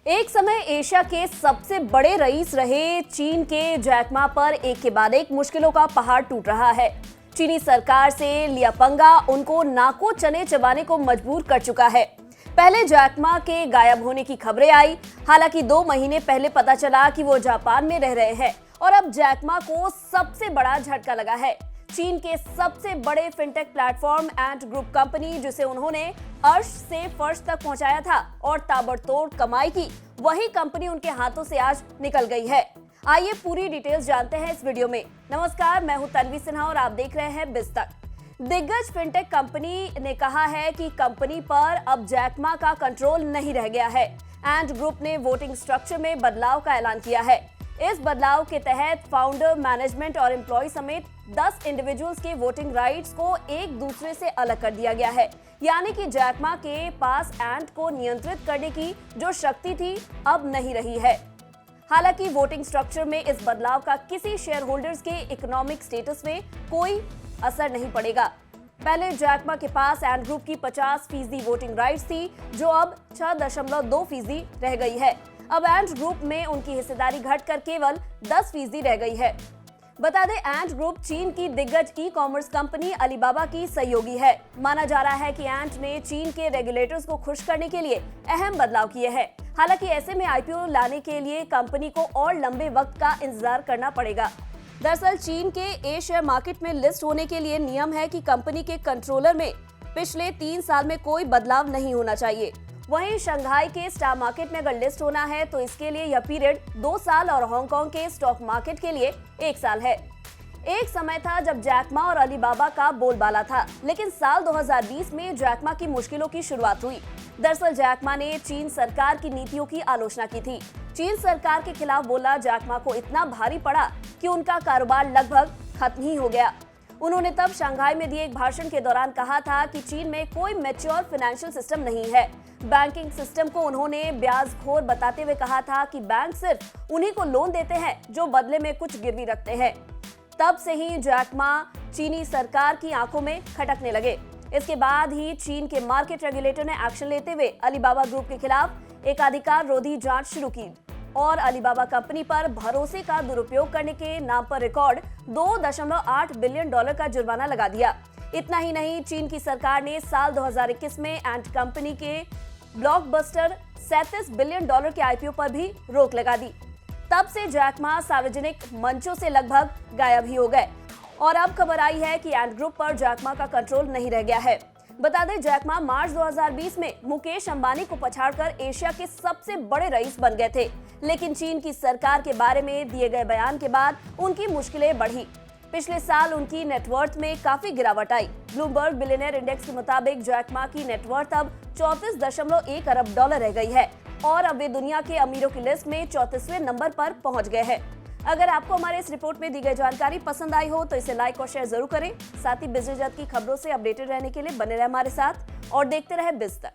एक समय एशिया के सबसे बड़े रईस रहे चीन के जैक मा पर एक के बाद एक मुश्किलों का पहाड़ टूट रहा है। चीनी सरकार से लिया पंगा उनको नाको चने चबाने को मजबूर कर चुका है। पहले जैक मा के गायब होने की खबरें आई, हालांकि 2 महीने पहले पता चला कि वो जापान में रह रहे हैं और अब जैक मा को सबसे बड़ा झटका लगा है। चीन के सबसे बड़े fintech platform and group company, जिसे उन्होंने अर्श से फर्श तक पहुंचाया था और ताबड़तोड़ कमाई की, वही कंपनी उनके हाथों से आज निकल गई है। आइए पूरी डिटेल्स जानते हैं इस वीडियो में। नमस्कार, मैं हूं तन्वी सिन्हा और आप देख रहे हैं बिज तक। दिग्गज फिनटेक कंपनी ने कहा है कि कंपनी पर अब जैक मा का कंट्रोल नहीं रह गया है। एंड ग्रुप ने वोटिंग स्ट्रक्चर में बदलाव का ऐलान किया है। इस बदलाव के तहत फाउंडर, मैनेजमेंट और एम्प्लॉय समेत 10 इंडिविजुअल्स के वोटिंग राइट्स को एक दूसरे से अलग कर दिया गया है। यानी कि जैक मा के पास एंट को नियंत्रित करने की जो शक्ति थी अब नहीं रही है। हालांकि वोटिंग स्ट्रक्चर में इस बदलाव का किसी शेयर होल्डर्स के इकोनॉमिक स्टेटस में कोई असर नहीं पड़ेगा। पहले जैक मा के पास एंट ग्रुप की 50% वोटिंग राइट्स थी, जो अब 6.2% रह गई है। अब एंट ग्रुप में उनकी हिस्सेदारी घटकर केवल 10% रह गई है। बता दें, एंट ग्रुप चीन की दिग्गज ई-कॉमर्स कंपनी अलीबाबा की सहयोगी है। माना जा रहा है कि एंट ने चीन के रेगुलेटर्स को खुश करने के लिए अहम बदलाव किए हैं। हालांकि ऐसे में आईपीओ लाने के लिए कंपनी को और लंबे वक्त का इंतजार करना पड़ेगा। दरअसल चीन के ए शेयर मार्केट में लिस्ट होने के लिए नियम है कि कंपनी के कंट्रोलर में पिछले 3 साल में कोई बदलाव नहीं होना चाहिए। वहीं शंघाई के स्टॉक मार्केट में अगर लिस्ट होना है तो इसके लिए यह पीरियड 2 साल और हांगकांग के स्टॉक मार्केट के लिए 1 साल है। एक समय था जब जैक मा और अलीबाबा का बोलबाला था, लेकिन साल 2020 में जैक मा की मुश्किलों की शुरुआत हुई। दरअसल जैक मा ने चीन सरकार की नीतियों की आलोचना की थी। चीन सरकार के खिलाफ बोला जैक मा को इतना भारी पड़ा कि उनका कारोबार लगभग खत्म ही हो गया। उन्होंने तब शंघाई में दिए एक भाषण के दौरान कहा था कि चीन में कोई मैच्योर फाइनेंशियल सिस्टम नहीं है। बैंकिंग सिस्टम को उन्होंने ब्याजखोर बताते हुए कहा था कि बैंक सिर्फ उन्हीं को लोन देते हैं जो बदले में कुछ गिरवी रखते हैं। तब से ही जैक मा चीनी सरकार की आंखों में खटकने लगे। इसके बाद ही चीन के मार्केट रेगुलेटर ने एक्शन लेते हुए अलीबाबा ग्रुप के खिलाफ एक अधिकार रोधी जांच शुरू की और अलीबाबा कंपनी पर भरोसे का दुरुपयोग करने के नाम पर रिकॉर्ड $2.8 बिलियन का जुर्माना लगा दिया। इतना ही नहीं, चीन की सरकार ने साल 2021 में एंट कंपनी के ब्लॉकबस्टर $37 बिलियन के आईपीओ पर भी रोक लगा दी। तब से जैक मा सार्वजनिक मंचों से लगभग गायब ही हो गए और अब खबर आई है कि एंट ग्रुप पर जैक मा का कंट्रोल नहीं रह गया है। बता दें, जैक मा मार्च 2020 में मुकेश अंबानी को पछाड़कर एशिया के सबसे बड़े रईस बन गए थे, लेकिन चीन की सरकार के बारे में दिए गए बयान के बाद उनकी मुश्किलें बढ़ी। पिछले साल उनकी नेटवर्थ में काफी गिरावट आई। ब्लूमबर्ग बिलियनियर इंडेक्स के मुताबिक जैक मा की नेटवर्थ अब $34.1 अरब रह गई है और अब वे दुनिया के अमीरों की लिस्ट में 34वें नंबर पर पहुंच गए हैं। अगर आपको हमारे इस रिपोर्ट में दी गई जानकारी पसंद आई हो तो इसे लाइक और शेयर जरूर करें। साथ ही बिजनेस जगत की खबरों से अपडेटेड रहने के लिए बने रहे हमारे साथ और देखते रहे बिज तक।